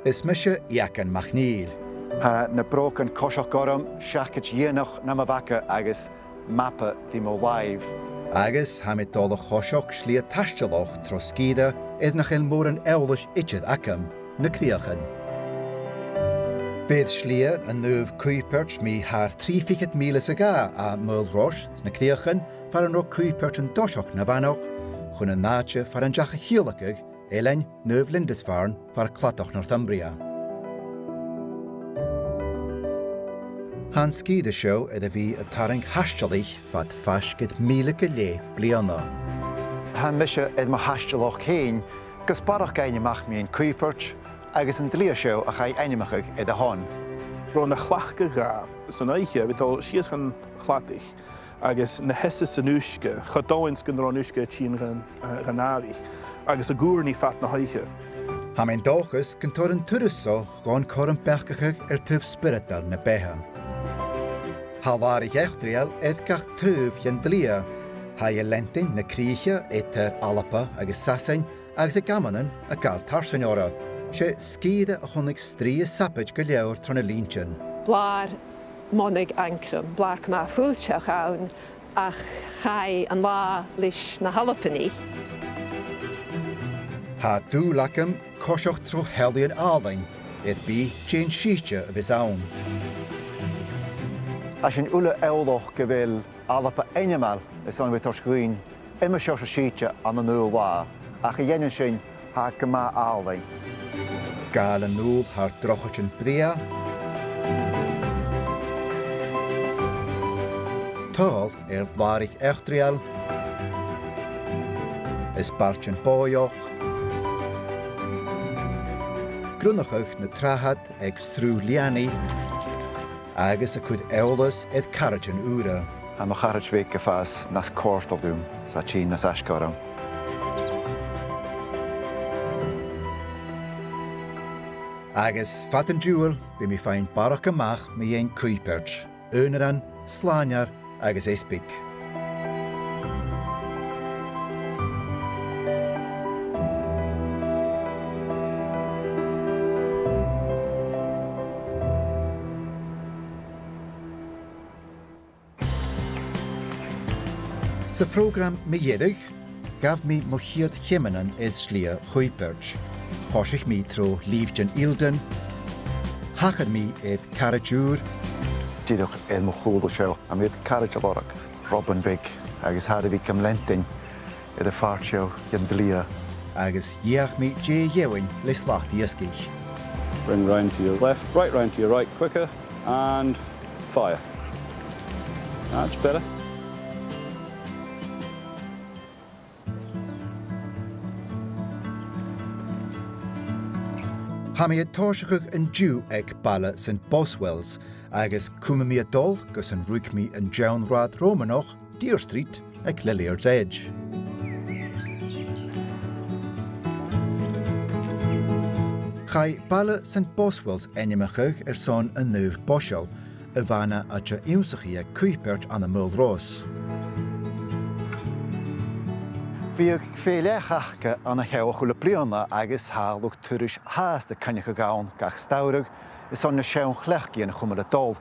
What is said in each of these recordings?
Is mise Iagan MacNeil. Na broken coiseach gorum, seachad dhéanach na mhanach agus mappa di mo live. Agus ha mit dóla choiseach Slighe taistealach tros Chaidh iad nach mór an eòlas eachdraidh na críochan. Fydd Slighe an Naomh Cuithbeart mi haar 300 míle aga a Melrose na críochan far an Cuithbeart an doiseach na mhanach chun an náte far an deacha chéalach Iagan Naomh Lindisfarne far clatach Northumbria. Han Chaidh seo a bhí a tarang taistealach fad fascid míle go lé bliana. Han mise ma taistealach chéin, gus barach ainmeachadh mi an Cuithbeart agus an dlí seo a chaidh ainmeachadh a hon. Bro na chlachca ga, san aiche, vitál sias gan chlatich, agus na hesse san úsce, chadóins gan ran úsce tín gan návi, agus a gúrní fat na haiche. Ha mein dóchas gan tor an turusso gán chor an bechgachag tuv spirital na beha. Ha warig eachdraidh gach trúh jan dlia, ha lentin na críche alapa agus sasain agus a gamanan a gal tarsan ora. Se Chaidh a chonig strí sapid go leabhar trna líntin. Blár monig ancrum, blár na fúlteach ann ach chaidh an lá leis na halapaní. Ha dùthaich coiseach tro helion álainn bí Jane síte a bhís ann. As an ula eolach go bhfuil alapa ainemal is an bhítar scuin, imime seo síte an an nua lá, ach a dhéanaan sin ha go má álainn. Gal an nôl haar drochach yn bria. Tal dlarig eachdraidh. Is bart yn boioch. Grunachach na trahad strú liani. Agus a cud eòlas caraj yn úra. Am a charaj veic fas nas cort of dúm, sa tín nas ascaram. Agus fat an dúil bí mi féin barach amach mi Naomh Cuithbeart, aonaran, sláinear agus éspig. Sa program mi dhéadach, gaf mi mo chiad chimanan Slighe Chuithbeirt. Chosich mi tro lífjan ilden, hachad mi carajúr. Díadach mo chúla seo, a mi caraj a borach, Robin Big, agus hada bhí cam lentin a fart seo jan dlia. Agus dhéach mi dhéhain le slachtaí ysgich. Bring round to your left, right round to your right, quicker, and fire. That's better. Ha mi tóisicach an dú ag balla St Boswells, agus cuma mi dul gus an rúic mi an Jaunrad Romanach, Deer Street ag Lilliard's Edge. Chaidh balla St Boswells ainmeachadh son an Naomh Boisial, a bhana a te iúsachaí ag Cuithbeirt an na Melrose. Bhí fhear-leighis an a cheabh chula bliana agus hálach tuairis háas de canecha gán gach stairigh is an na sean chleachcí an chumar a dul,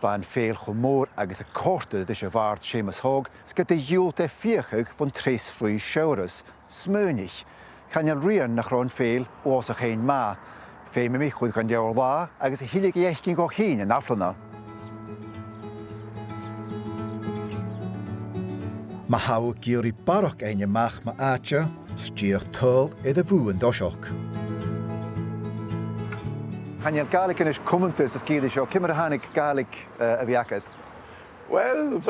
bhain féil chumór agus a córta de se bhart sémas thóg, sgad a dúilt fíochaigh von t-sreath seoras, smúnich, chaine rian nach rán féil os a chéin má, féime mi chud gan deabhar lá agus a hilig échcin go chin in aflana. Ma hau gyri barach ainmeach ma áte, stíoch tol a bhú an doiseach. Hanneal Gaelic is commontas a Chaidh seo, cimar a hánig Gaelic a bhíachad? Well,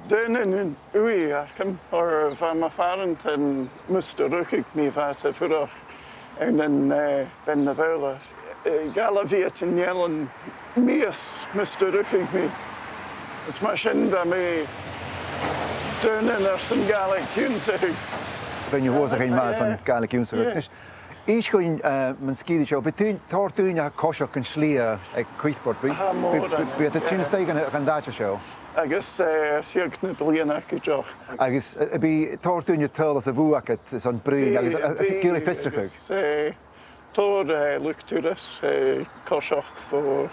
dúnan in uí acham, or bha farant an musta ruchig mi bhata furach an ben na bhela. Gala bhíat in yelan mías musta ruchig mi. Is mar sin ba mi dúnan some Gaelic únsach. Ben you was a más an Gaelic únsach. Each going man Chaidh seo, between Tortún a Coiseach and Slighe ag Cuithbeirt. Be the tune stay gan dáte seo. Agus fiag na bliana acuideach. Agus be Tortún you tell us a bhuacat is on brú agus a gilly fistrachig. Tor lucturus koshok for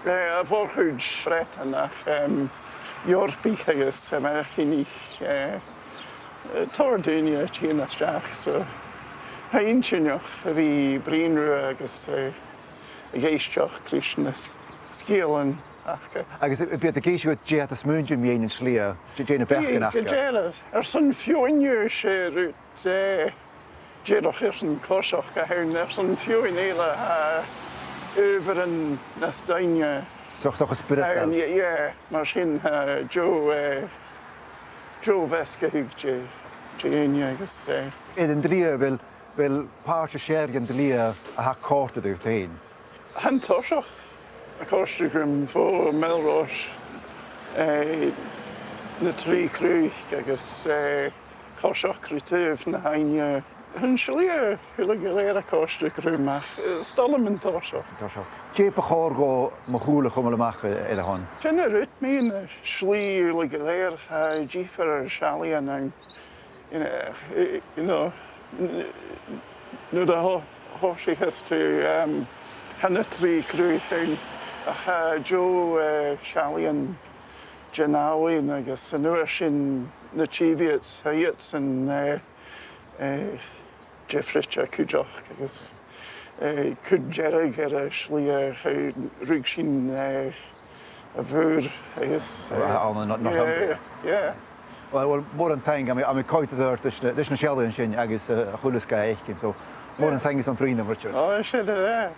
a vorhuge fretanach Yorpich agus Americanich Tor dunia China strach so Hainchinoch vi brinru agus geistjoch Krishna skielen agus be a géisiú dé a smúnjum mé in Slighe, déna bechgan Gealas son fioinniu sé rút Jedoch een korsach gehouden, zo'n fioin hele over een nestanje. Zocht toch een spirit? Ja, maar geen Joe Veskehuigje, Jane, dus. In een drieën wil paardje schergen de Lia a korte door heen. Han torsach, a korstegrim voor Melrose, de 3 kruig, agus korsach kruteuf na hainje. Hun Slighe hulle koste grumach stalmen torsach. Ke begorgo mogule gommelmach elhan. Jenne rut min Slighe hulle geleer jifer Shalian en nu da horsig has to hanne 3 kruichen Joe Shalian Janawi agus nu sin na chiviets hayets en Jeffrey Kujoch, agus Kudjera gera Slighe rugsin a bhur, agus. Yeah. Well, more than thing, I'm quite there. This na Sheldon sin agus a chulasca eichkin, so more than thing is on Brina, Richard. Oh, shit, yeah.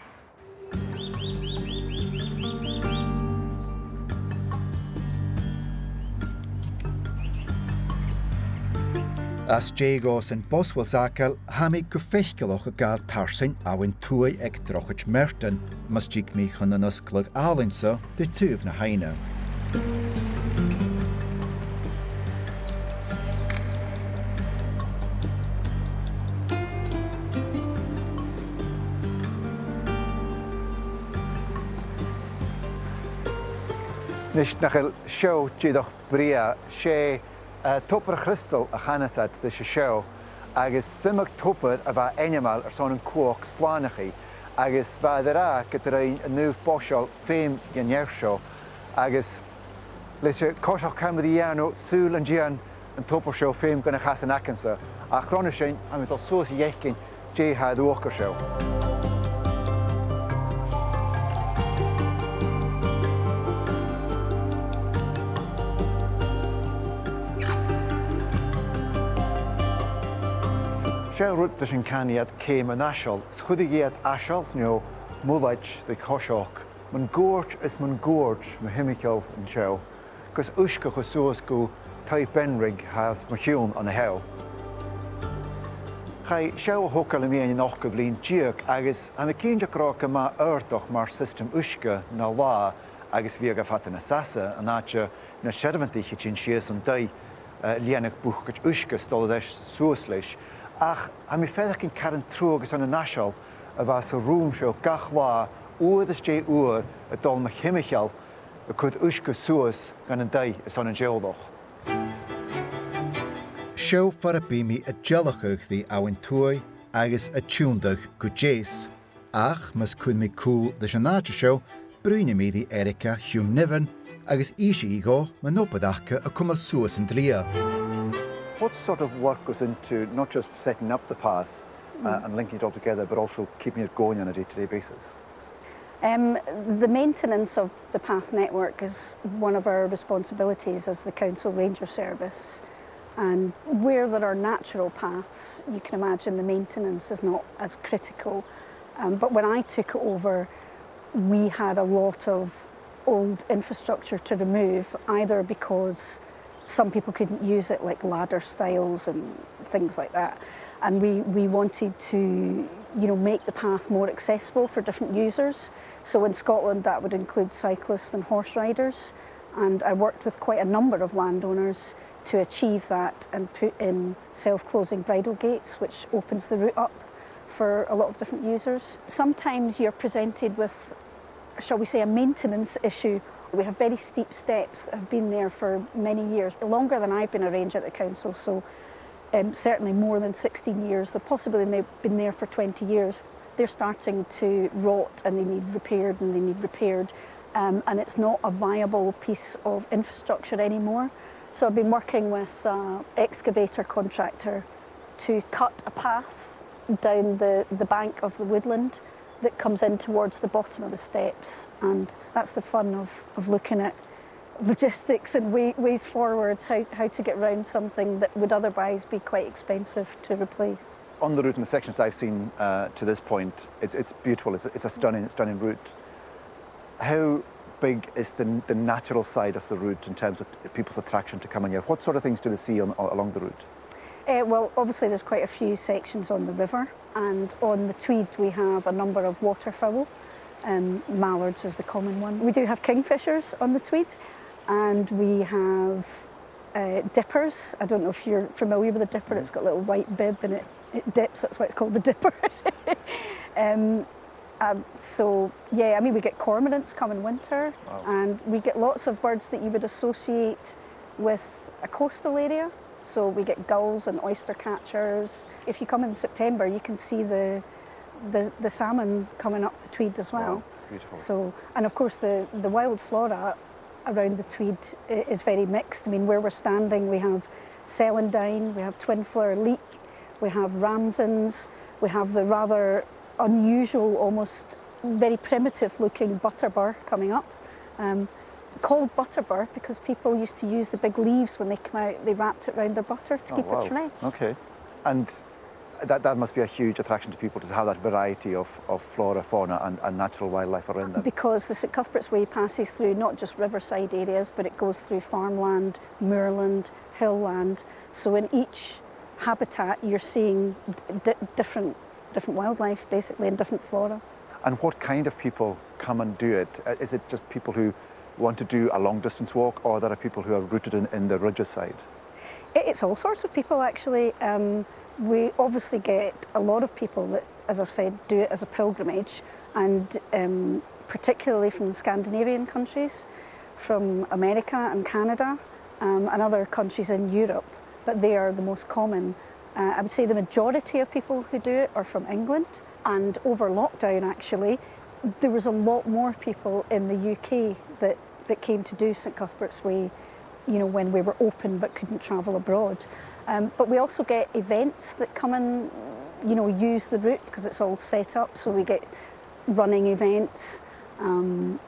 As Jago St Boswells acal, hami go feichgelach a gal tarsin awin tuai ag drochach merten, mas jig mi chun an usclug alinsa de tuv na haine. Nis nachel show jidach bria sé topper Christel a chanasat de show agus simach topper a bha animal son an cuach slánachi agus bhadara getrein a nuv boshal fame genyersho agus leis koshach camadiano sul an gian an topper show fame gonna chasan akensa a chronishin am it so yechkin j had walker show. Sé rút leis an caniad céim an asiol, schudigéad asiol neo múlaid de coiseach. Man gúirt is man gúirt ma himiceol an seo, gus uisce go suas go tai benrig has ma hiún an a heo. Chai seo a hocail am éan nach go bhlín diaag agus am a cínteach ráca ma airtoch mar system uisce na lá agus bhí a fatan na sasa an áte na servantaí tin sias an dai líanach buchgat uisce stolleis suas leis. Ach, am I féidir cin caran trúgus an a naisiol a bheits a rúm seo gach lá uad is dé uair a dul na chimicheal a chud uisce suas gan an day is an an geoldoch. Seo far a bimi a gelachach the awin tuai agus a túndach go jés. Ach, mas cún mi cool leis an náte seo, brúine mi the Erica Hume Niven agus isi go ma nopadacha a cumal suas an dlia. What sort of work goes into not just setting up the path and linking it all together, but also keeping it going on a day-to-day basis? The maintenance of the path network is one of our responsibilities as the Council Ranger Service. And where there are natural paths, you can imagine the maintenance is not as critical. But when I took it over, we had a lot of old infrastructure to remove, either because some people couldn't use it, like ladder styles and things like that. And we wanted to, make the path more accessible for different users. So in Scotland, that would include cyclists and horse riders. And I worked with quite a number of landowners to achieve that and put in self-closing bridle gates, which opens the route up for a lot of different users. Sometimes you're presented with, shall we say, a maintenance issue. We have very steep steps that have been there for many years, longer than I've been a ranger at the council, so certainly more than 16 years. They've possibly been there for 20 years. they're starting to rot and they need repaired and they need repaired. And it's not a viable piece of infrastructure anymore. So I've been working with an excavator contractor to cut a path down the bank of the woodland that comes in towards the bottom of the steps. And that's the fun of looking at logistics and ways forward, how to get around something that would otherwise be quite expensive to replace. On the route and the sections I've seen to this point, it's beautiful. It's a stunning route. How big is the natural side of the route in terms of people's attraction to coming here? What sort of things do they see along the route? Well, obviously there's quite a few sections on the river, and on the Tweed we have a number of waterfowl. Mallards is the common one. We do have kingfishers on the Tweed, and we have dippers. I don't know if you're familiar with a dipper. It's got a little white bib and it dips, that's why it's called the dipper. So yeah, I mean, we get cormorants come in winter. Wow. And we get lots of birds that you would associate with a coastal area. So we get gulls and oyster catchers. If you come in September, you can see the salmon coming up the Tweed as well. Wow, beautiful. So, and of course the wild flora around the Tweed is very mixed. I mean, where we're standing, we have celandine, we have twin flower leek, we have ramsons, we have the rather unusual, almost very primitive looking butterbur coming up. Called butterbur because people used to use the big leaves when they come out, they wrapped it around their butter to keep it fresh. Okay. And that must be a huge attraction to people, to have that variety of flora, fauna and natural wildlife around them. Because the St Cuthbert's Way passes through not just riverside areas, but it goes through farmland, moorland, hillland. So in each habitat you're seeing different wildlife basically and different flora. And what kind of people come and do it? Is it just people who want to do a long distance walk, or there are people who are rooted in the ridges side? It's all sorts of people actually. We obviously get a lot of people that, as I've said, do it as a pilgrimage, and particularly from the Scandinavian countries, from America and Canada, and other countries in Europe, but they are the most common. I would say the majority of people who do it are from England, and over lockdown actually, there was a lot more people in the UK that came to do St Cuthbert's Way, you know, when we were open but couldn't travel abroad. But we also get events that come and, you know, use the route because it's all set up. So we get running events, and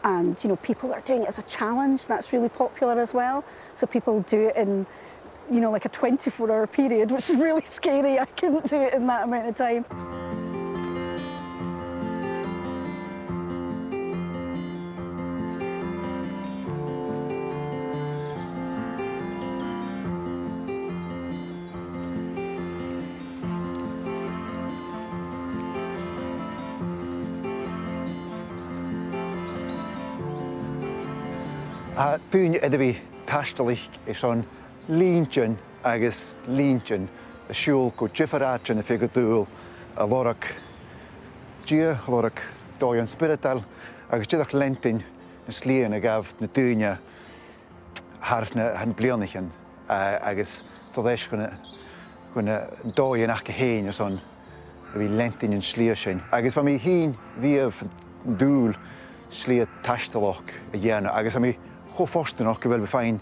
you know, people are doing it as a challenge. That's really popular as well. So people do it in, you know, like a 24-hour period, which is really scary. I couldn't do it in that amount of time. Bún idir bhí taistealach is an líontin agus líontin a siúl go difearáin a figur dúil a lorach dia, lorach dóan spirital agus dúdach lentin na slíon a gabh na dúine harna han blianachan agus dodéis gona dóan ach go héin is an a bhí lentin in slío sin. Agus ba mí hín bhíomh dúil slí taistealach a dhéana agus a mí Cho fórstanach go bhfuil be féin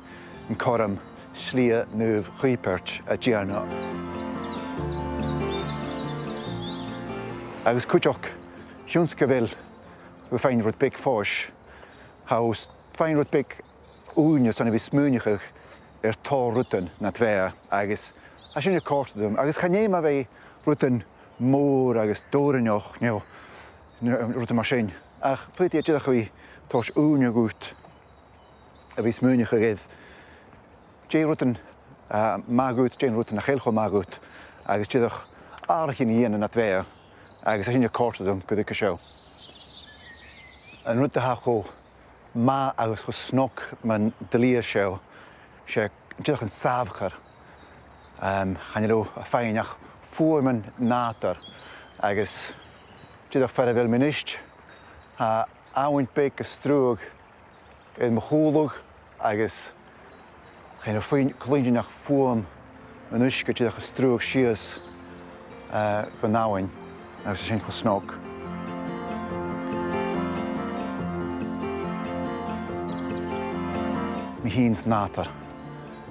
an choram Slighe Naoimh Chuithbeirt a dhéana. Agus cuideach thiúnt go bhfuil be féin rud big fós, haus féin rud big úne sanna bhí smúneach tá rutan na tvéa agus a sinne córtadum agus chanéim a bheith rutan mór agus dóraneach neo rutan mar sin. Ach fuiti a dúdach bhí tás úne gút a bhí smúneach a réad. Dé rutan mágút, dé rutan a chéilcho mágút agus dúdach árachin íana na tvéa agus a sinne córtadum go dtí seo. An ruta cho má agus chu snoc man dalí seo sé dúdach an sábhachar chaneló a féinach fuairman nátar agus dúdach fer a bhfuil minist áhaint beic a strúg in mchúlach agus chéine faoin clúideach fuam an uisce dúdach a strúg sios go náhain agus sin go snóg. Mi híns nátar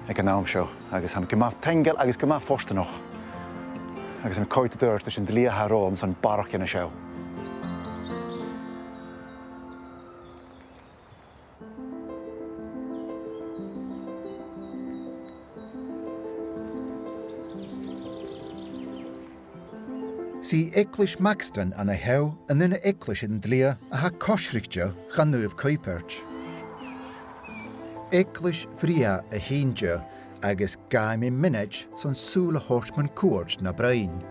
ag an náam seo, agus am gymaf tengel agus gymaf forstanoch. Agus am coit dŵr dys yn dlia haróm son barach yn y seo. Si Eiclis Maxton an a hew yn yna Eiclis yn dlia a ha cosrictio chan Naomh Cuithbeart. Eiclis fria a hínja agus gaim I minage son súla hortman cuards na brain.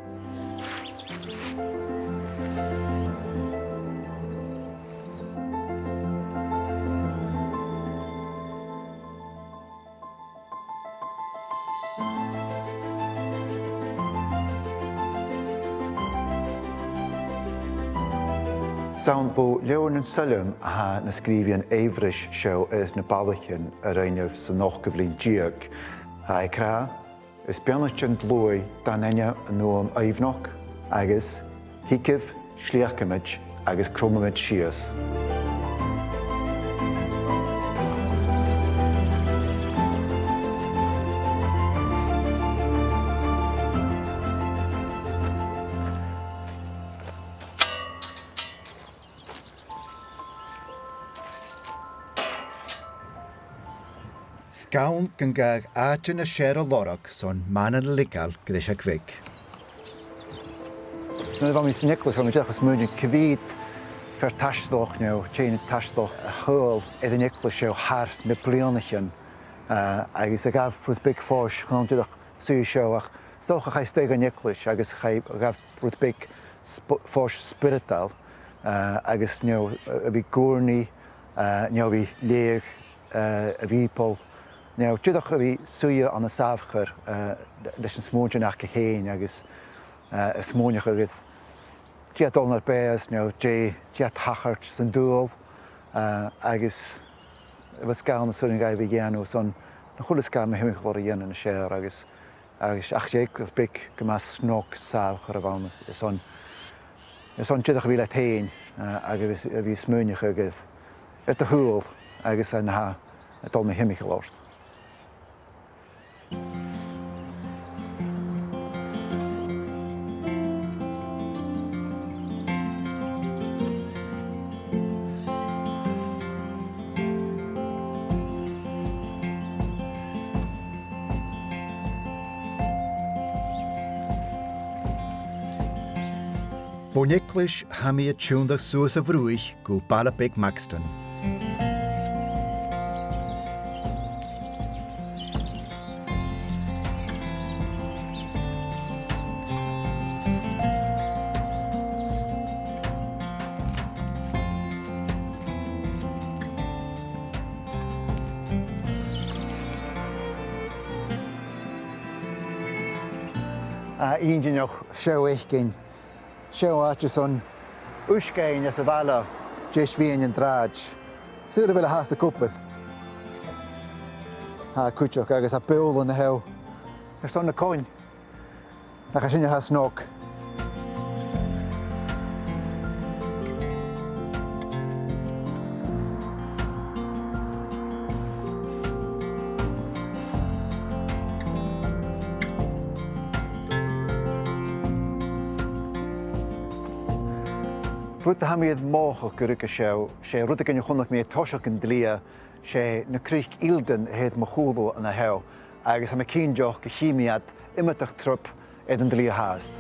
Sawn fo lewn yn sylwm a na sgrifio'n eifris sio ys na balachyn yr einio'r sy'n noch gyflin diag. A I cra, ys bianach yn dlwy dan enio yn nhw am eifnoch, agos hicyf, sliachymid, agos crwmymid sias. Sgawn gyngag adjan a sier o lorog son man yn ligal gydys ag fig. Nid fan mis Nicholas fan mis achos mwyn cyfyd fer taistealach neu, chain taistealach a chwyl edrych Nicholas yw har na blianachyn agos ag af rwyd big ffos chan dydych sy'n sio ach stoch a chai steg o Nicholas agos chai ag af rwyd big ffos spiritual agos neu y fi gwrni neu fi leag y fi pol. Nou, dydych y fi sŵio an y safchar leis yn smwynio nach hyn agos y smwynio chygydd. Dia dol na'r beas, dia tachart sy'n dŵl agos efo sgawn y sŵn yn gael fi gianw son na chwle sgawn mae hymych lor i yn y siar agos ach eich oedd big gymas snog safchar y fawn son dydych fi let hyn agos y fi smwynio chygydd. Yd y hwyl agos yn ha dol mae hymych lorst. Fo Nicholas hami a tŵndach sŵs a frwych gw bala big Maxton. Un dynwch sio eich gyn. Sio at son wsgain as y fala, jes fi yn drad. Sy'r fel has y cwpydd. A cwtioch agos a bywl yn y hew. Son y coen. Ac a sy'n has nog. Rwyd y hamiad moch o gyrwg y siew, rwyd y gynnu chwnach mi tosioch yn dlia, na crich ilden hedd machwddw yn y hew, agos am y cynjoch gychimiad imatach trwp ed yn dlia hast.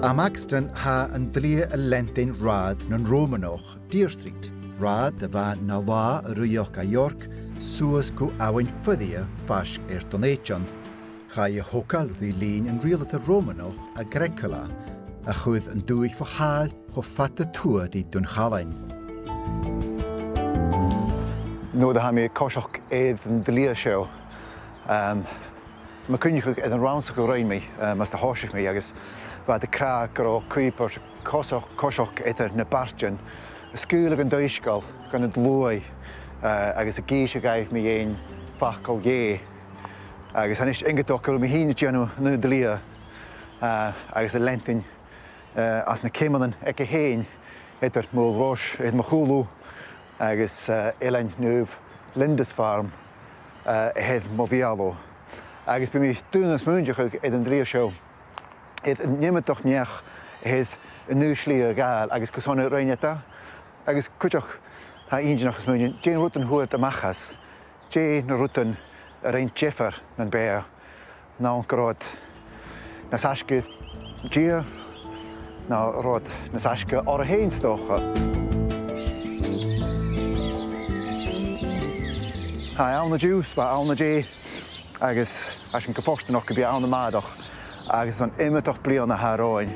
A Maxton ha yn dlia y lentyn rad na'n Romanoch, t-sreath, rad y fa na la y rwyoch a York, sŵas gw awen ffyddia fasg Donation. Chai y hokal ddi lun yn rhywbeth y Romanoch a Grecola, a chuid an dùthaich fo háil cho fatta tua di dùnchalainn. Nóda ha mi cosach éad an dlia seo. Ma cynnig ag an raunsach o rein mi, mas da hosach mi, agus fa da cra gro Cuithbeirt cosach either na barjan, a sgúlag an doisgal gan y dlwy, agus a gys a gaif mi ein fachgal ge, agus anis ingadocl mi hyn y gianw na dlia, agus a lentyn as na cemanan ec a hen, either Mule Rosh, either Machulu, agus Iagan Naoimh Lindisfarne, hedd mofialo. Agus by mi dŵn as mwyndiach ag an dlia sio, nimetoch niach hedd y nw Slighe gael, agus gwsonau reineta, agus cwtioch ha injinach as mwyndiach, jyn rwtyn hwyd y machas, jyn rwtyn yr ein jeffer na'n bea, na'n grod na sasge gia, na rod na sasge o'r hen stocha. Ha awn y jiws, fa awn y je, agus as yn gyfforst yn o'ch gybi awn y madoch, agus yn imetoch blion na haar oen.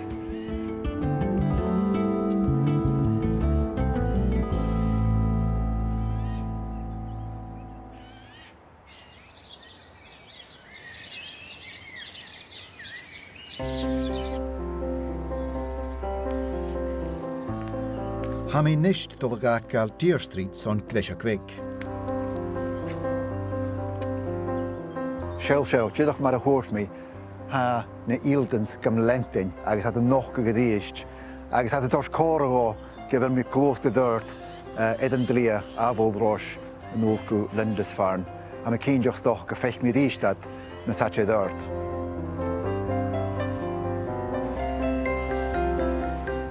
Ha mi nisht dol gael t-sreath son gleisio gwig. Seo, dydach mar a hwrs mi, ha na ildens gam lentyn, agus had y noch gydaeist, agus had y dors cor o gyfer mi glwst y dyrd, edyn dlia a fod rosh yn Naomh Lindisfarne, a mi cyn joch stoch gyffech mi rhystad na satche dyrd.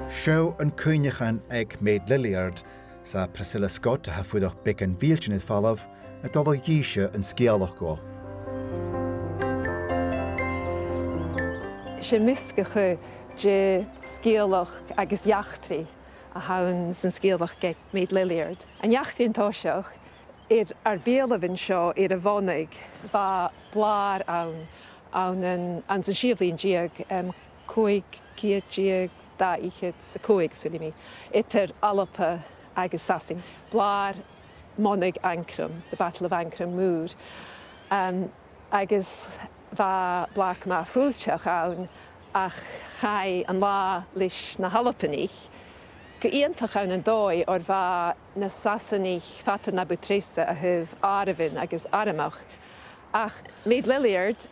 Seo yn cwynjachan ag Maid Lilliard, sa Priscilla Scott a hafwyddoch bic yn fielchin falaf, a dolo yisha yn sgialach go. Se miscacha de scialach agus eachdraidh a hain san scialach ge Maid Lilliard. An eachdraidh antáiseach ar béalahn seo a bhonnig bha blár an san siomhlíonn diaag diaag dùthaich sa suili mi. Itar alapa agus sasin. Blár monig Ancram, the Battle of Ancram Moor. Agus bha blach ma fúlteach ann ach Chaidh an leis na halapanich, go íontach ann an dói or bha na sasanich fata na butrisa a thuh áravin agus aramach. Ach Maid Lilliard,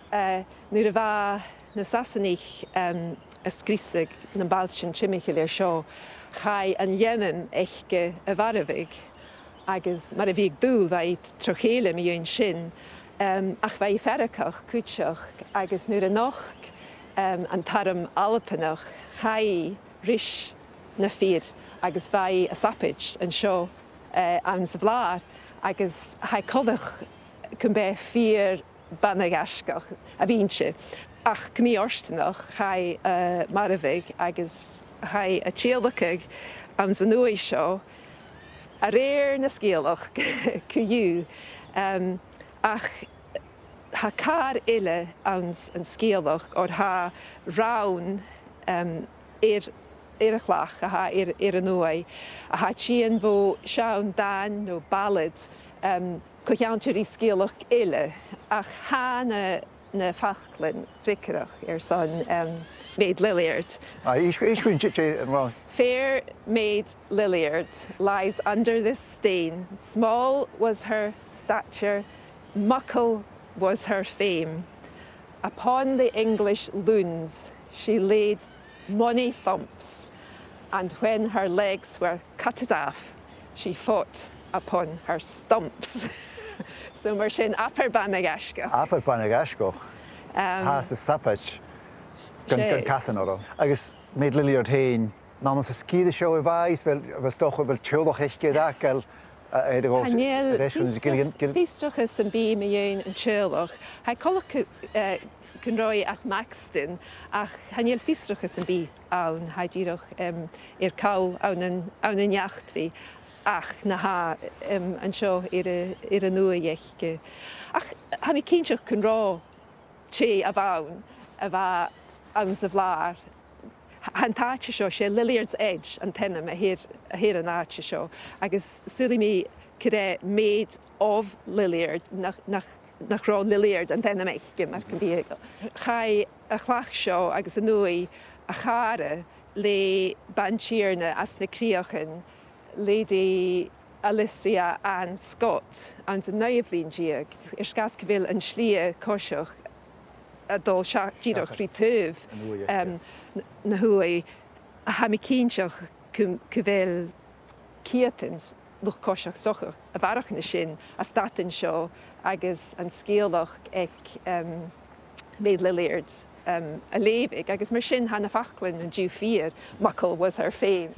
nuair a bha na sasanich a scrisig na balchin chimichail ar seo, Chaidh an dhéanaan eiche a bharavig, agus mar a bhíag dúil bha trochéile mi dhéon sin, ach bha ferrachach cúteach agus nuair a noch an taram alpanach Chaidh ris na fhear agus bha a sapid an seo an sa bhlár agus Chaidh codach cyn be fhear banagashgach a bhínse. Ach cymí orstanach Chaidh maravig agus Chaidh a taistealach an sa nua seo a réir na scialach cúiú. Ach ha car ile ans an scialach or ha raun a chlach a ha an nuai a ha tían bó sean dan no ballad cochiantirí scialach ile ach ha na fachlin fricarach son Maid Lilliard. Fair Maid Lilliard lies under this stain. Small was her stature, muckle was her fame. Upon the English loons she laid mony thumps, and when her legs were cutted off, she fought upon her stumps. So mar sin apar banagashgach. Apar banagashgach. Has the sapach gan casan ora. Agus Maid Lilliard hain, nána sa scíide seo a bhais, fel stocha fel teolach eiche dacal. Hanel fístrachas an bí me dhéin an teolach. Ha colach cyn roi at Maxton, ach hanel fístrachas an bí ann, ha díroch caw ann an eachdraidh. Ach na ha an seo ar a nua dhéiche. Ach ha mi cínseach cyn rá sé a bhain a bha an sa bhlár. Ha Hantáte seo sé Lilliard's Edge an tenam a hir an áte seo, agus súla mí cyré Maid of Lilliard nach rá Lilliard an tenam eichge mar can bhí. Chaidh a chlach seo agus a nui a chara le bantíarna as na críochan Lady Alicia Ann Scott an sa Naomh Lín sgas go bhfuil an Slighe cóiseach a dul díoch rí tuamh na huaí a ha mi cínseach go bhfuil ciatans luch cóiseach stocha a bharach na sin a statan seo agus an scéalach ag Maid Lilliard a léibh agus mar sin hana fachlinn an dú fír Muckle was her fame.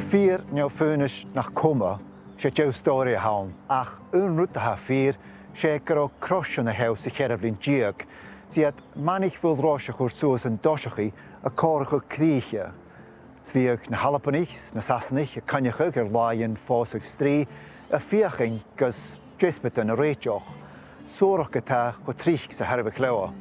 Fhear neamh nach cuma sé teamh stóir a hain, ach unrútathe fhear sé gur crois na heabh sa cheirh lín díag, siad manaigh bhfuil ráise chuir suas an doiseachaí a córacha críche. Sbhíodh na halapanich, na sasanich a cainecha gur láonn fásaigh strí a fiachin gus Cuithbeirt na réiteoch, sórach go tá go tríoch sa herbh cleabha.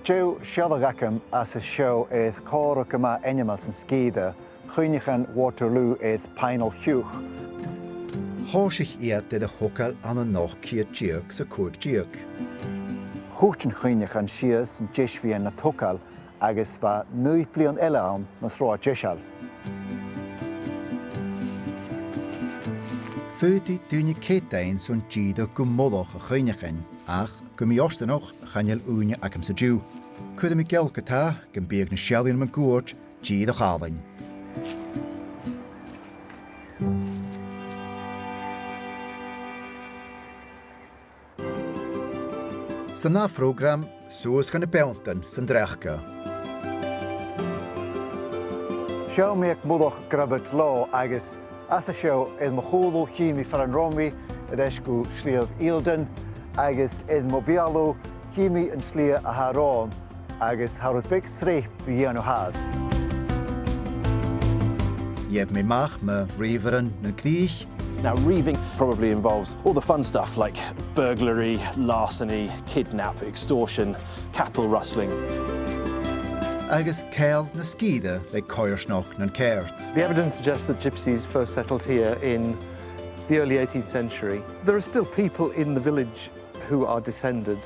Joe Shelagacum as a show is Coracama Animals and Skeeda, Chuinechan Waterloo is Pinal Hugh. Háisich iad de hocal an an nach ciad díag sa cúig díag. Húchan Chuinechan sias and Jeshvian na Tocal, agus va 9 blion eile mas rá Jeshal. Fuidi dúine cétain son díad go molach a chuinechan, ach go mí ostanoch channeal úine agam sa dú. Cuid mi gelca tá gan beag na sealainn man gúirt díad a chálainn. Sa ná program, suas gan na beantan san dreachca. Seo méag múlach grabert lá agus as a seo is mo chóló chimi far an Romi a deisgú Slighe Eildon agus is mo bhialú chimi an Slighe a Harán agus harad big tréith bhí an ó háast. Jeb mé mach me riveran na críich. Now, reaving probably involves all the fun stuff like burglary, larceny, kidnap, extortion, cattle rustling. Agus céal na scíide le coirsnach na céirt. The evidence suggests that gypsies first settled here in the early 18th century. There are still people in the village who are descended